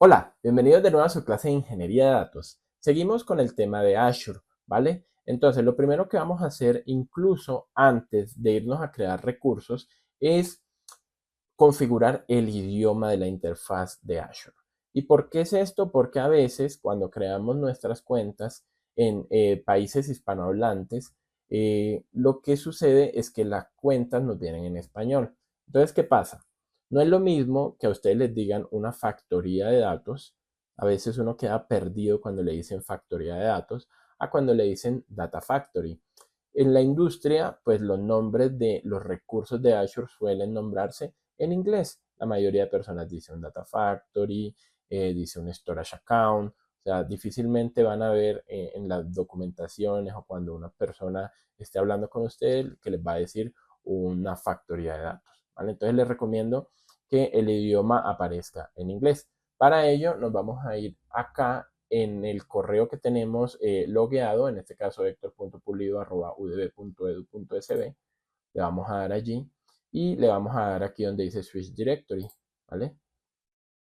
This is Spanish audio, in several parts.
Hola, bienvenidos de nuevo a su clase de Ingeniería de Datos. Seguimos con el tema de Azure, ¿vale? Entonces, lo primero que vamos a hacer, incluso antes de irnos a crear recursos, es configurar el idioma de la interfaz de Azure. ¿Y por qué es esto? Porque a veces cuando creamos nuestras cuentas en países hispanohablantes, lo que sucede es que las cuentas nos vienen en español. Entonces, ¿qué pasa? No es lo mismo que a ustedes les digan una factoría de datos. A veces uno queda perdido cuando le dicen factoría de datos, a cuando le dicen data factory. En la industria, pues los nombres de los recursos de Azure suelen nombrarse en inglés. La mayoría de personas dice un data factory, dice un storage account. O sea, difícilmente van a ver en las documentaciones o cuando una persona esté hablando con usted que les va a decir una factoría de datos, ¿vale? Entonces les recomiendo que el idioma aparezca en inglés. Para ello nos vamos a ir acá en el correo que tenemos logueado, en este caso hector.pulido@udb.edu.sb. Le vamos a dar allí y le vamos a dar aquí donde dice Switch Directory, ¿vale?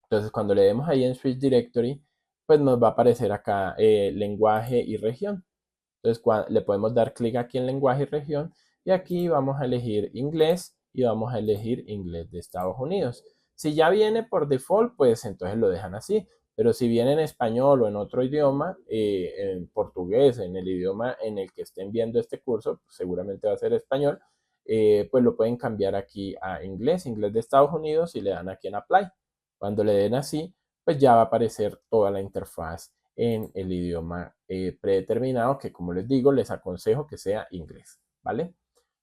Entonces cuando le demos ahí en Switch Directory, pues nos va a aparecer acá lenguaje y región. Entonces le podemos dar clic aquí en lenguaje y región y aquí vamos a elegir inglés y vamos a elegir inglés de Estados Unidos. Si ya viene por default, pues entonces lo dejan así. Pero si viene en español o en otro idioma, en portugués, en el idioma en el que estén viendo este curso, pues seguramente va a ser español, pues lo pueden cambiar aquí a inglés, inglés de Estados Unidos y le dan aquí en Apply. Cuando le den así, pues ya va a aparecer toda la interfaz en el idioma predeterminado, que como les digo, les aconsejo que sea inglés, ¿vale?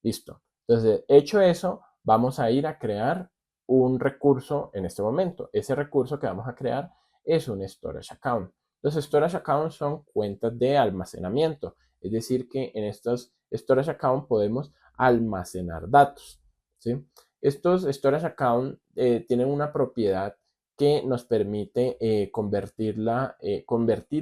Listo. Entonces, hecho eso, vamos a ir a crear un recurso en este momento. Ese recurso que vamos a crear es un storage account. Los storage accounts son cuentas de almacenamiento, es decir, que en estos storage accounts podemos almacenar datos, ¿sí? Estos storage accounts tienen una propiedad que nos permite convertir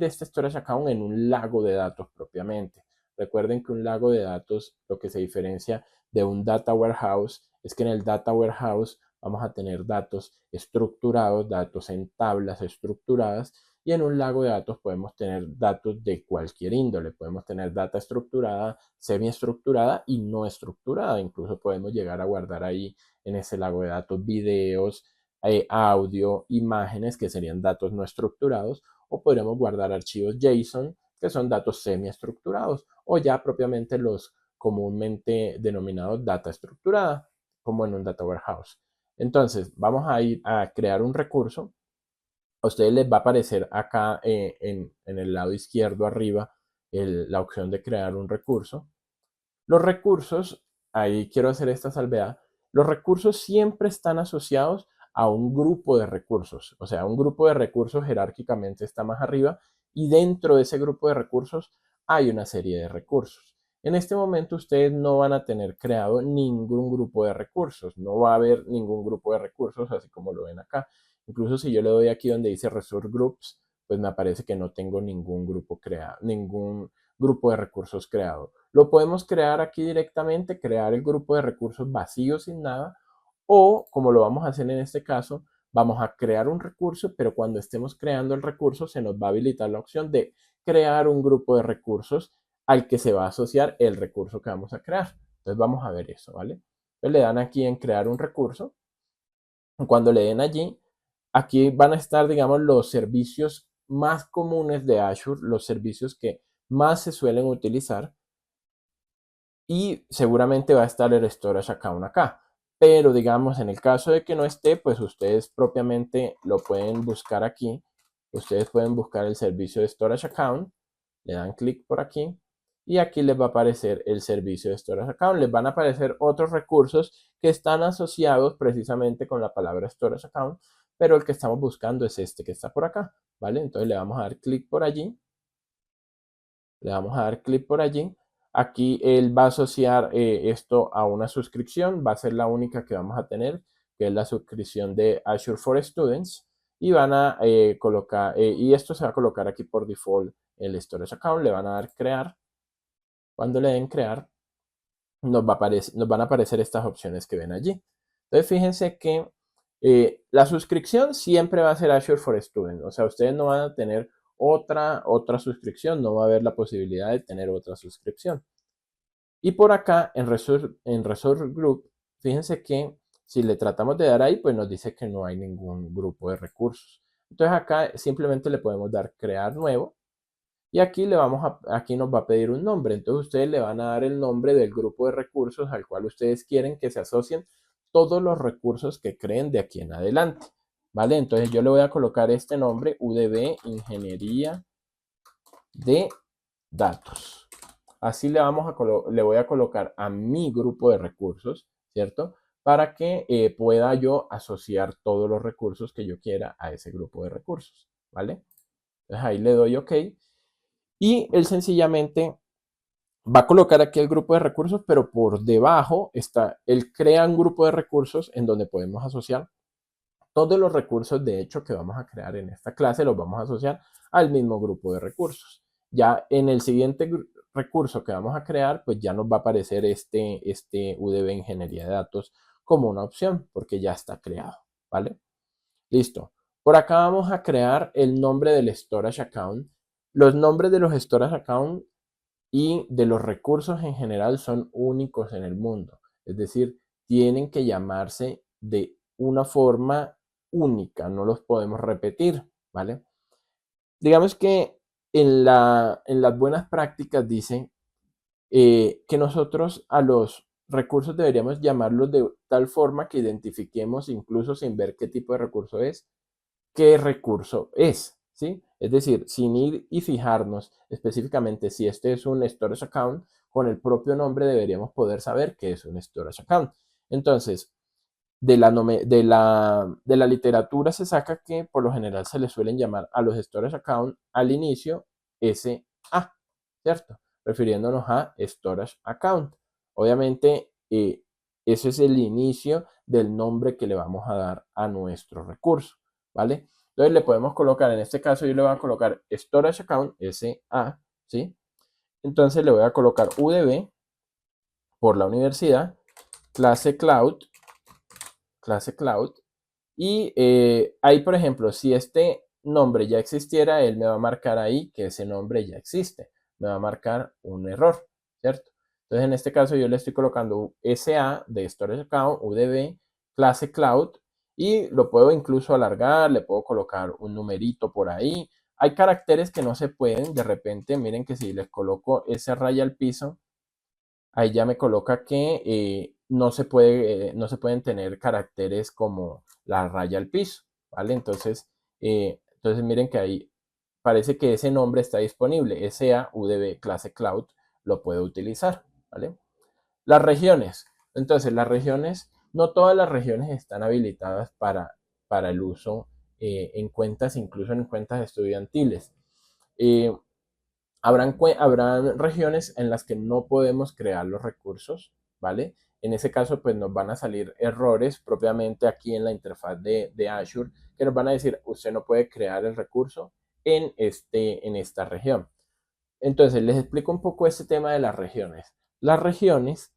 este storage account en un lago de datos propiamente. Recuerden que un lago de datos, lo que se diferencia de un data warehouse, es que en el data warehouse vamos a tener datos estructurados, datos en tablas estructuradas, y en un lago de datos podemos tener datos de cualquier índole. Podemos tener data estructurada, semiestructurada y no estructurada. Incluso podemos llegar a guardar ahí en ese lago de datos videos, audio, imágenes, que serían datos no estructurados, o podremos guardar archivos JSON, que son datos semiestructurados, o ya propiamente los comúnmente denominados data estructurada, como en un data warehouse. Entonces, vamos a ir a crear un recurso. A ustedes les va a aparecer acá en el lado izquierdo arriba la opción de crear un recurso. Los recursos, ahí quiero hacer esta salvedad, los recursos siempre están asociados a un grupo de recursos. O sea, un grupo de recursos jerárquicamente está más arriba y dentro de ese grupo de recursos hay una serie de recursos. En este momento ustedes no van a tener creado ningún grupo de recursos, no va a haber ningún grupo de recursos así como lo ven acá. Incluso si yo le doy aquí donde dice Resource Groups, pues me aparece que no tengo ningún grupo creado, ningún grupo de recursos creado. Lo podemos crear aquí directamente, crear el grupo de recursos vacío sin nada, o como lo vamos a hacer en este caso, vamos a crear un recurso, pero cuando estemos creando el recurso se nos va a habilitar la opción de crear un grupo de recursos al que se va a asociar el recurso que vamos a crear. Entonces vamos a ver eso, ¿vale? Entonces le dan aquí en crear un recurso. Cuando le den allí, aquí van a estar, digamos, los servicios más comunes de Azure, los servicios que más se suelen utilizar, y seguramente va a estar el storage account acá. Pero digamos, en el caso de que no esté, pues ustedes propiamente lo pueden buscar aquí. Ustedes pueden buscar el servicio de storage account, le dan clic por aquí y aquí les va a aparecer el servicio de storage account. Les van a aparecer otros recursos que están asociados precisamente con la palabra storage account, pero el que estamos buscando es este que está por acá, ¿vale? Entonces le vamos a dar clic por allí, le vamos a dar clic por allí. Aquí él va a asociar esto a una suscripción, va a ser la única que vamos a tener, que es la suscripción de Azure for Students. Y van a colocar, y esto se va a colocar aquí por default en el Storage Account, le van a dar crear. Cuando le den crear, nos van a aparecer estas opciones que ven allí. Entonces fíjense que La suscripción siempre va a ser Azure for Students, o sea, ustedes no van a tener otra suscripción, no va a haber la posibilidad de tener otra suscripción. Y por acá en Resource Group, fíjense que si le tratamos de dar ahí, pues nos dice que no hay ningún grupo de recursos. Entonces acá simplemente le podemos dar crear nuevo y aquí aquí nos va a pedir un nombre. Entonces ustedes le van a dar el nombre del grupo de recursos al cual ustedes quieren que se asocien todos los recursos que creen de aquí en adelante. ¿Vale? Entonces yo le voy a colocar este nombre, UDB Ingeniería de Datos. Así le voy a colocar a mi grupo de recursos, ¿cierto? Para que pueda yo asociar todos los recursos que yo quiera a ese grupo de recursos, ¿vale? Entonces ahí le doy OK. Y él sencillamente va a colocar aquí el grupo de recursos, pero por debajo él crea un grupo de recursos en donde podemos asociar todos los recursos, de hecho, que vamos a crear en esta clase, los vamos a asociar al mismo grupo de recursos. Ya en el siguiente recurso que vamos a crear, pues ya nos va a aparecer este UDB Ingeniería de Datos como una opción, porque ya está creado, ¿vale? Listo. Por acá vamos a crear el nombre del storage account. Los nombres de los storage account y de los recursos en general son únicos en el mundo. Es decir, tienen que llamarse de una forma única, no los podemos repetir, ¿vale? Digamos que en las buenas prácticas dicen que nosotros a los recursos deberíamos llamarlos de tal forma que identifiquemos, incluso sin ver qué tipo de recurso es, qué recurso es, ¿sí? Es decir, sin ir y fijarnos específicamente si este es un storage account, con el propio nombre deberíamos poder saber que es un storage account. Entonces, de la literatura se saca que por lo general se le suelen llamar a los storage account al inicio SA, ¿cierto? Refiriéndonos a storage account. Obviamente, ese es el inicio del nombre que le vamos a dar a nuestro recurso, ¿vale? Entonces le podemos colocar, en este caso yo le voy a colocar storage account SA, ¿sí? Entonces le voy a colocar UDB por la universidad, clase cloud, y ahí, por ejemplo, si este nombre ya existiera, él me va a marcar ahí que ese nombre ya existe. Me va a marcar un error, ¿cierto? Entonces, en este caso, yo le estoy colocando SA de Storage Account, UDB, clase Cloud, y lo puedo incluso alargar, le puedo colocar un numerito por ahí. Hay caracteres que no se pueden, de repente, miren que si les coloco ese raya al piso, ahí ya me coloca que no se pueden tener caracteres como la raya al piso, ¿vale? Entonces miren que ahí parece que ese nombre está disponible, SA UDB clase Cloud lo puedo utilizar, ¿vale? Las regiones. Entonces, las regiones, no todas las regiones están habilitadas para el uso en cuentas, incluso en cuentas estudiantiles. Eh, habrán regiones en las que no podemos crear los recursos, ¿vale? En ese caso, pues nos van a salir errores propiamente aquí en la interfaz de Azure que nos van a decir, usted no puede crear el recurso en esta región. Entonces, les explico un poco este tema de las regiones. Las regiones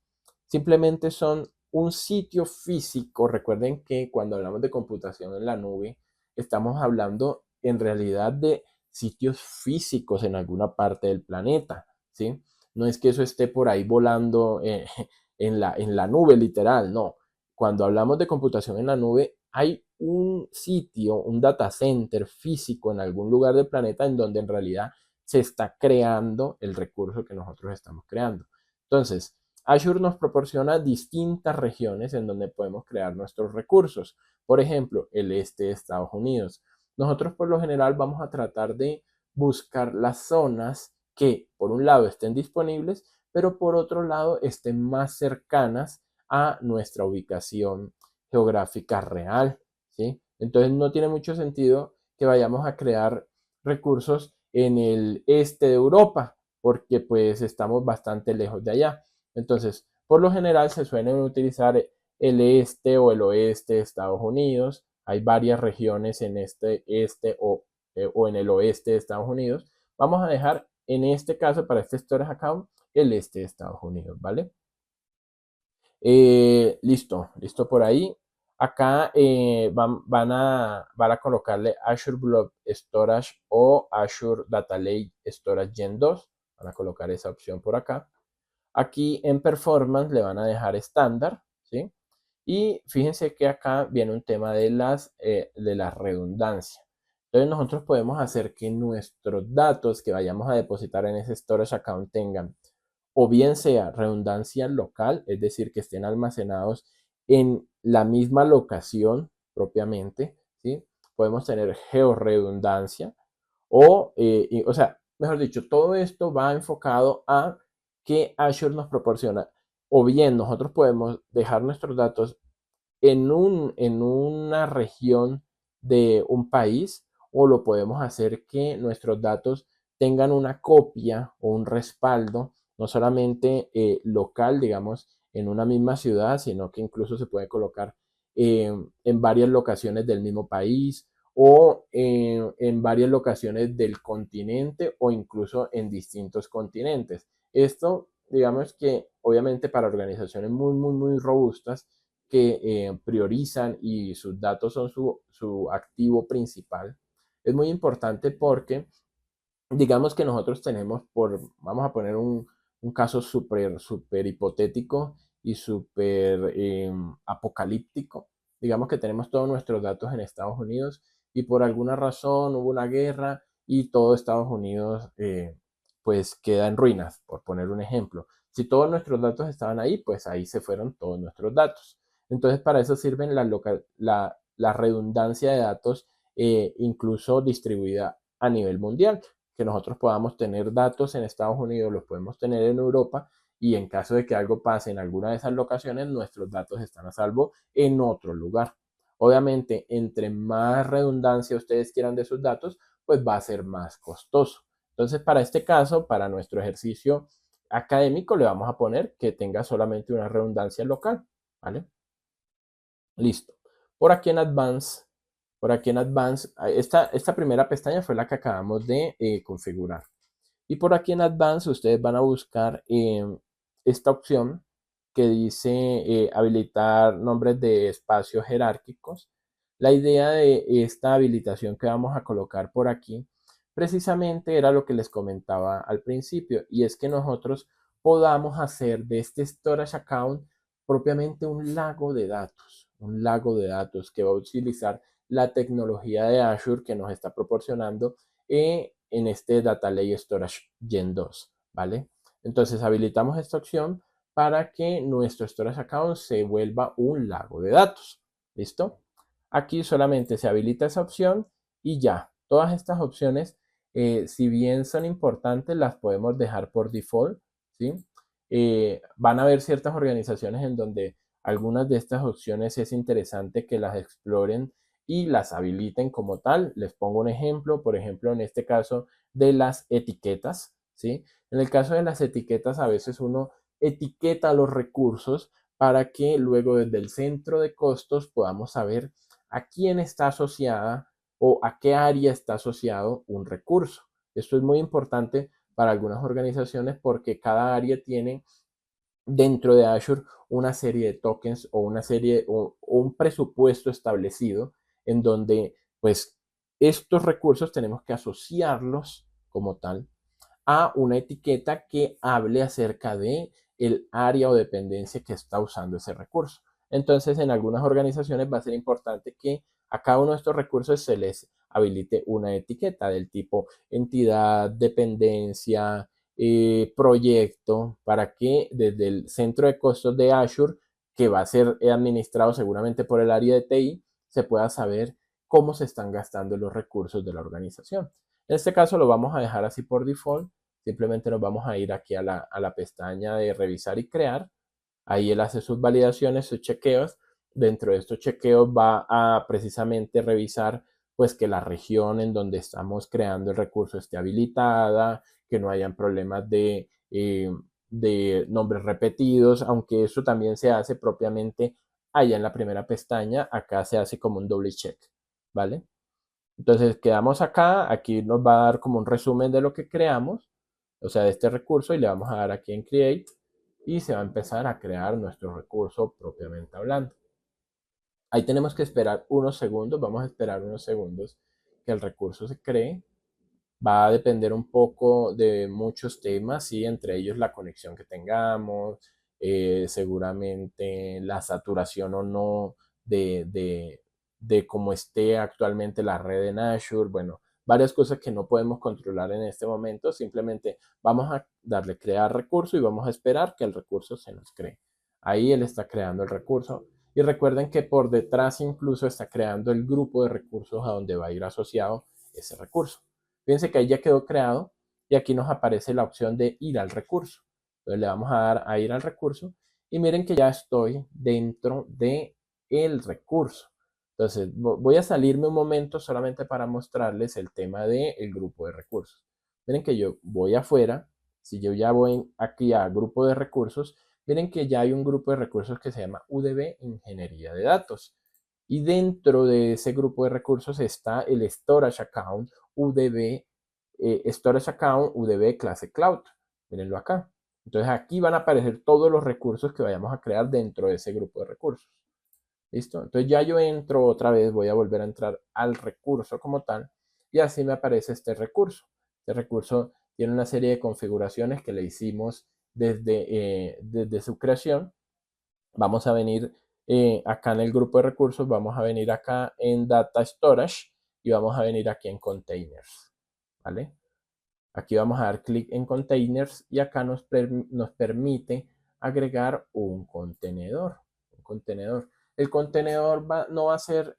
simplemente son un sitio físico. Recuerden que cuando hablamos de computación en la nube, estamos hablando en realidad de sitios físicos en alguna parte del planeta, ¿sí? No es que eso esté por ahí volando en la nube literal, no. Cuando hablamos de computación en la nube, hay un sitio, un data center físico en algún lugar del planeta en donde en realidad se está creando el recurso que nosotros estamos creando. Entonces, Azure nos proporciona distintas regiones en donde podemos crear nuestros recursos. Por ejemplo, el este de Estados Unidos. Nosotros por lo general vamos a tratar de buscar las zonas que por un lado estén disponibles, pero por otro lado estén más cercanas a nuestra ubicación geográfica real, ¿sí? Entonces no tiene mucho sentido que vayamos a crear recursos en el este de Europa, porque pues estamos bastante lejos de allá. Entonces, por lo general se suelen utilizar el este o el oeste de Estados Unidos. Hay varias regiones en este o en el oeste de Estados Unidos. Vamos a dejar en este caso, para este storage account, el este de Estados Unidos, ¿vale? Listo por ahí. Acá van a colocarle Azure Blob Storage o Azure Data Lake Storage Gen 2. Van a colocar esa opción por acá. Aquí en Performance le van a dejar estándar, ¿sí? Y fíjense que acá viene un tema de la redundancia. Entonces nosotros podemos hacer que nuestros datos que vayamos a depositar en ese storage account tengan o bien sea redundancia local, es decir, que estén almacenados en la misma locación propiamente, ¿sí? Podemos tener georredundancia o sea, mejor dicho, todo esto va enfocado a que Azure nos proporciona, o bien nosotros podemos dejar nuestros datos en una región de un país, o lo podemos hacer que nuestros datos tengan una copia o un respaldo, no solamente local, digamos, en una misma ciudad, sino que incluso se puede colocar en varias locaciones del mismo país o en varias locaciones del continente o incluso en distintos continentes. Esto, digamos que obviamente para organizaciones muy robustas, que priorizan y sus datos son su activo principal, es muy importante porque digamos que nosotros tenemos vamos a poner un caso súper hipotético y súper apocalíptico. Digamos que tenemos todos nuestros datos en Estados Unidos y por alguna razón hubo una guerra y todo Estados Unidos pues queda en ruinas, por poner un ejemplo. Si todos nuestros datos estaban ahí, pues ahí se fueron todos nuestros datos. Entonces para eso sirven la redundancia de datos incluso distribuida a nivel mundial, que nosotros podamos tener datos en Estados Unidos, los podemos tener en Europa y en caso de que algo pase en alguna de esas locaciones, nuestros datos están a salvo en otro lugar. Obviamente, entre más redundancia ustedes quieran de sus datos, pues va a ser más costoso. Entonces, para este caso, para nuestro ejercicio académico, le vamos a poner que tenga solamente una redundancia local, ¿vale? Listo. Por aquí en Advanced, esta primera pestaña fue la que acabamos de configurar. Y por aquí en Advanced ustedes van a buscar esta opción que dice habilitar nombres de espacios jerárquicos. La idea de esta habilitación que vamos a colocar por aquí precisamente era lo que les comentaba al principio, y es que nosotros podamos hacer de este storage account propiamente un lago de datos que va a utilizar la tecnología de Azure que nos está proporcionando en este Data Lake Storage Gen 2, ¿vale? Entonces habilitamos esta opción para que nuestro storage account se vuelva un lago de datos. ¿Listo? Aquí solamente se habilita esa opción y ya. Todas estas opciones, si bien son importantes, las podemos dejar por default, ¿sí? Van a haber ciertas organizaciones en donde algunas de estas opciones es interesante que las exploren y las habiliten como tal. Les pongo un ejemplo, por ejemplo, en este caso de las etiquetas, ¿sí? En el caso de las etiquetas, a veces uno etiqueta los recursos para que luego desde el centro de costos podamos saber a quién está asociada o a qué área está asociado un recurso. Esto es muy importante para algunas organizaciones porque cada área tiene dentro de Azure una serie de tokens o una serie o un presupuesto establecido en donde pues estos recursos tenemos que asociarlos como tal a una etiqueta que hable acerca de el área o dependencia que está usando ese recurso. Entonces, en algunas organizaciones va a ser importante que a cada uno de estos recursos se les habilite una etiqueta del tipo entidad, dependencia, proyecto, para que desde el centro de costos de Azure, que va a ser administrado seguramente por el área de TI, se pueda saber cómo se están gastando los recursos de la organización. En este caso lo vamos a dejar así por default. Simplemente nos vamos a ir aquí a la pestaña de revisar y crear. Ahí él hace sus validaciones, sus chequeos. Dentro de estos chequeos va a precisamente revisar pues que la región en donde estamos creando el recurso esté habilitada, que no hayan problemas de nombres repetidos, aunque eso también se hace propiamente allá en la primera pestaña. Acá se hace como un doble check, ¿vale? Entonces quedamos acá, aquí nos va a dar como un resumen de lo que creamos, o sea, de este recurso, y le vamos a dar aquí en Create y se va a empezar a crear nuestro recurso propiamente hablando. Ahí tenemos que esperar unos segundos, vamos a esperar unos segundos que el recurso se cree. Va a depender un poco de muchos temas, ¿sí? Entre ellos la conexión que tengamos, seguramente la saturación o no de cómo esté actualmente la red en Azure. Bueno, varias cosas que no podemos controlar en este momento. Simplemente vamos a darle crear recurso y vamos a esperar que el recurso se nos cree. Ahí él está creando el recurso. Y recuerden que por detrás incluso está creando el grupo de recursos a donde va a ir asociado ese recurso. Fíjense que ahí ya quedó creado y aquí nos aparece la opción de ir al recurso. Entonces le vamos a dar a ir al recurso y miren que ya estoy dentro de el recurso. Entonces voy a salirme un momento solamente para mostrarles el tema del grupo de recursos. Miren que yo voy afuera, si yo ya voy aquí a grupo de recursos, miren que ya hay un grupo de recursos que se llama UDB Ingeniería de Datos. Y dentro de ese grupo de recursos está el Storage Account UDB, Storage Account UDB Clase Cloud. Mírenlo acá. Entonces aquí van a aparecer todos los recursos que vayamos a crear dentro de ese grupo de recursos. ¿Listo? Entonces ya yo entro otra vez, voy a volver a entrar al recurso como tal y así me aparece este recurso. Este recurso tiene una serie de configuraciones que le hicimos desde su creación. Vamos a venir acá en el grupo de recursos, vamos a venir acá en Data Storage y vamos a venir aquí en Containers. ¿Vale? Aquí vamos a dar clic en Containers y acá nos permite agregar un contenedor. El contenedor no va a ser,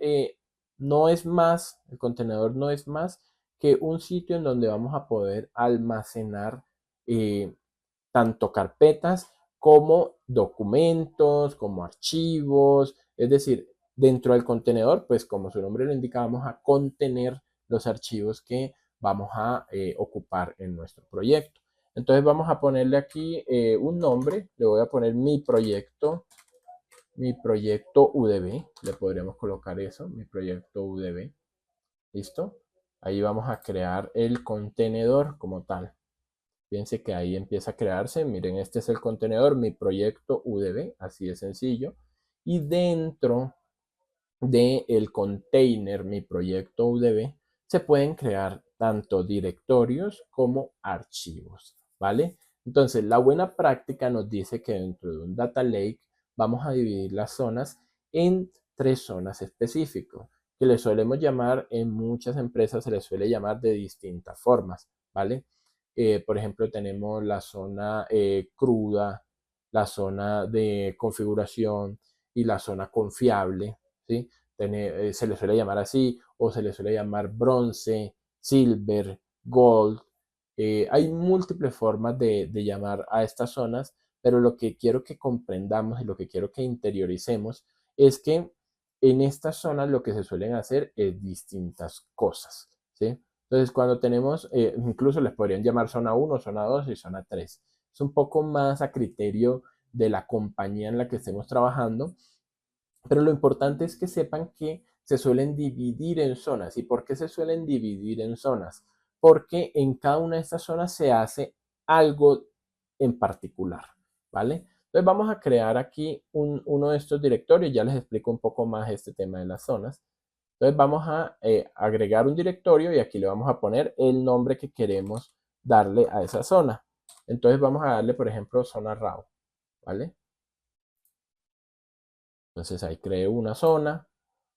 no es más, el contenedor no es más que un sitio en donde vamos a poder almacenar tanto carpetas como documentos, como archivos, es decir, dentro del contenedor, pues como su nombre lo indica, vamos a contener los archivos que vamos a ocupar en nuestro proyecto. Entonces vamos a ponerle aquí un nombre, le voy a poner mi proyecto UDB, le podríamos colocar eso, mi proyecto UDB, ¿listo? Ahí vamos a crear el contenedor como tal. Fíjense que ahí empieza a crearse. Miren, este es el contenedor, mi proyecto UDB, así de sencillo. Y dentro del container, mi proyecto UDB, se pueden crear tanto directorios como archivos, ¿vale? Entonces, la buena práctica nos dice que dentro de un data lake vamos a dividir las zonas en 3 zonas específicas, que le solemos llamar, en muchas empresas se les suele llamar de distintas formas, ¿vale? Por ejemplo, tenemos la zona cruda, la zona de configuración y la zona confiable, ¿sí? Se le suele llamar así, o se le suele llamar bronce, silver, gold. Hay múltiples formas de llamar a estas zonas, pero lo que quiero que comprendamos y lo que quiero que interioricemos es que en estas zonas lo que se suelen hacer es distintas cosas, ¿sí? Entonces, cuando tenemos, incluso les podrían llamar zona 1, zona 2 y zona 3. Es un poco más a criterio de la compañía en la que estemos trabajando, pero lo importante es que sepan que se suelen dividir en zonas. ¿Y por qué se suelen dividir en zonas? Porque en cada una de estas zonas se hace algo en particular, ¿vale? Entonces vamos a crear aquí uno de estos directorios. Ya les explico un poco más este tema de las zonas. Entonces vamos a agregar un directorio y aquí le vamos a poner el nombre que queremos darle a esa zona. Entonces vamos a darle, por ejemplo, zona RAW, ¿vale? Entonces ahí creé una zona.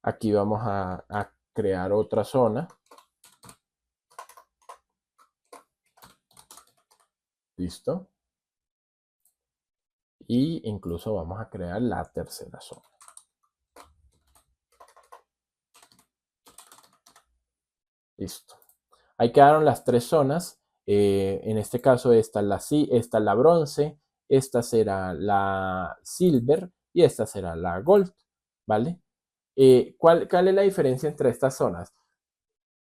Aquí vamos a crear otra zona. Listo. Y incluso vamos a crear la tercera zona. Listo. Ahí quedaron las 3 zonas. En este caso esta es la bronce, esta será la silver y esta será la gold, ¿vale? ¿Cuál es la diferencia entre estas zonas?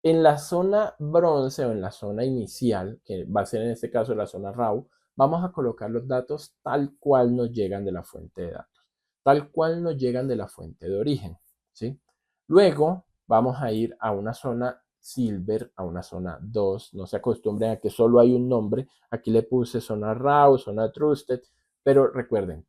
En la zona bronce o en la zona inicial, que va a ser en este caso la zona RAW, vamos a colocar los datos tal cual nos llegan de la fuente de datos, tal cual nos llegan de la fuente de origen, ¿sí? Luego vamos a ir a una zona silver, a una zona 2. No se acostumbren a que solo hay un nombre. Aquí le puse zona RAW, zona trusted, pero recuerden,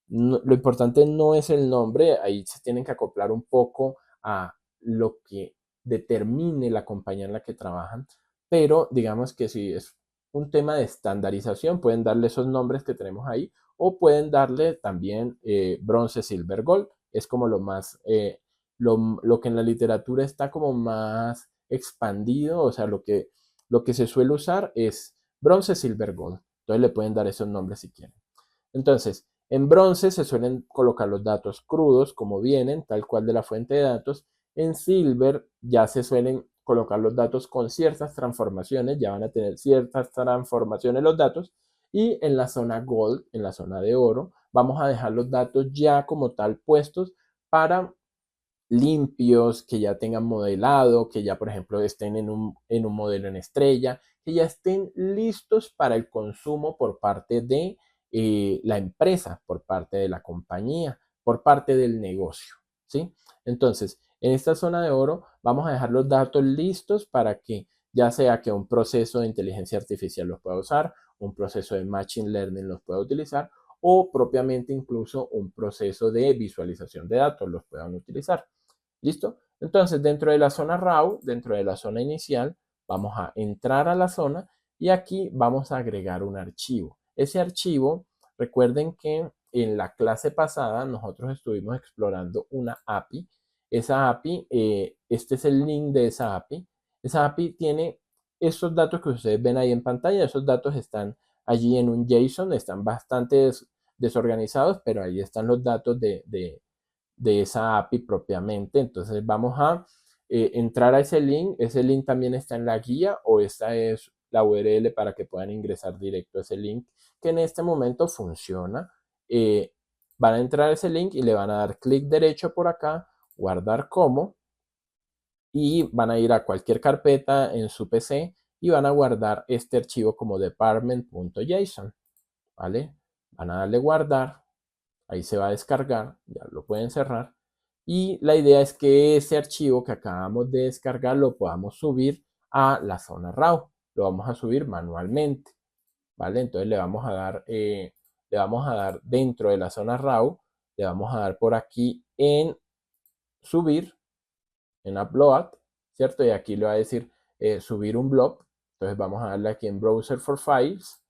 lo importante no es el nombre, ahí se tienen que acoplar un poco a lo que determine la compañía en la que trabajan, pero digamos que si es un tema de estandarización, pueden darle esos nombres que tenemos ahí o pueden darle también bronce, silver, gold. Es como lo más, lo que en la literatura está como más expandido, o sea, lo que se suele usar es bronce, silver, gold. Entonces le pueden dar esos nombres si quieren. Entonces, en bronce se suelen colocar los datos crudos como vienen, tal cual de la fuente de datos. En silver ya se suelen colocar los datos con ciertas transformaciones, ya van a tener ciertas transformaciones los datos. Y en la zona gold, en la zona de oro, vamos a dejar los datos ya como tal puestos para limpios, que ya tengan modelado, que ya por ejemplo estén en un modelo en estrella, que ya estén listos para el consumo por parte de la empresa, por parte de la compañía, por parte del negocio, ¿sí? Entonces, en esta zona de oro vamos a dejar los datos listos para que ya sea que un proceso de inteligencia artificial los pueda usar, un proceso de machine learning los pueda utilizar o propiamente incluso un proceso de visualización de datos los puedan utilizar. ¿Listo? Entonces, dentro de la zona RAW, dentro de la zona inicial, vamos a entrar a la zona y aquí vamos a agregar un archivo. Ese archivo, recuerden que en la clase pasada nosotros estuvimos explorando una API. Esa API, este es el link de esa API. Esa API tiene esos datos que ustedes ven ahí en pantalla. Esos datos están allí en un JSON, están bastante desorganizados, pero ahí están los datos de esa API propiamente. Entonces vamos a entrar a ese link. Ese link también está en la guía o esta es la URL para que puedan ingresar directo a ese link que en este momento funciona. Van a entrar a ese link y le van a dar clic derecho por acá, guardar como, y van a ir a cualquier carpeta en su PC y van a guardar este archivo como department.json, ¿vale? Van a darle guardar. Ahí se va a descargar, ya lo pueden cerrar. Y la idea es que ese archivo que acabamos de descargar lo podamos subir a la zona RAW. Lo vamos a subir manualmente, ¿vale? Entonces le vamos a dar dentro de la zona RAW, le vamos a dar por aquí en subir, en upload, ¿cierto? Y aquí le va a decir subir un blob. Entonces vamos a darle aquí en browser for files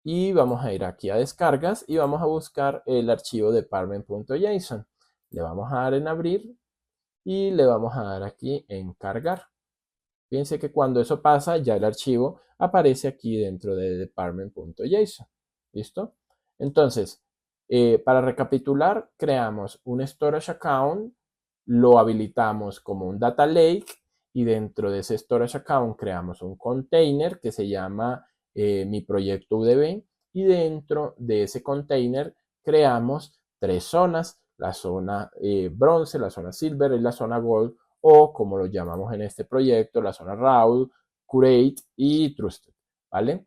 y vamos a ir aquí a descargas y vamos a buscar el archivo de department.json. Le vamos a dar en abrir y le vamos a dar aquí en cargar. Fíjense que cuando eso pasa, ya el archivo aparece aquí dentro de department.json. ¿Listo? Entonces, para recapitular, creamos un storage account, lo habilitamos como un data lake y dentro de ese storage account creamos un container que se llama mi proyecto UDB y dentro de ese container creamos tres zonas, la zona bronce, la zona silver y la zona gold, o como lo llamamos en este proyecto, la zona RAW, Curate y Trusted, ¿vale?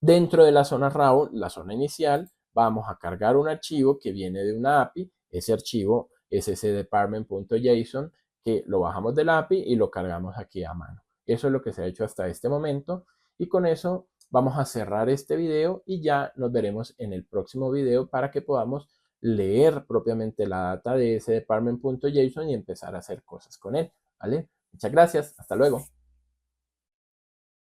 Dentro de la zona RAW, la zona inicial, vamos a cargar un archivo que viene de una API. Ese archivo es ese department.json que lo bajamos del API y lo cargamos aquí a mano. Eso es lo que se ha hecho hasta este momento y con eso vamos a cerrar este video y ya nos veremos en el próximo video para que podamos leer propiamente la data de ese department.json y empezar a hacer cosas con él, ¿vale? Muchas gracias, hasta luego.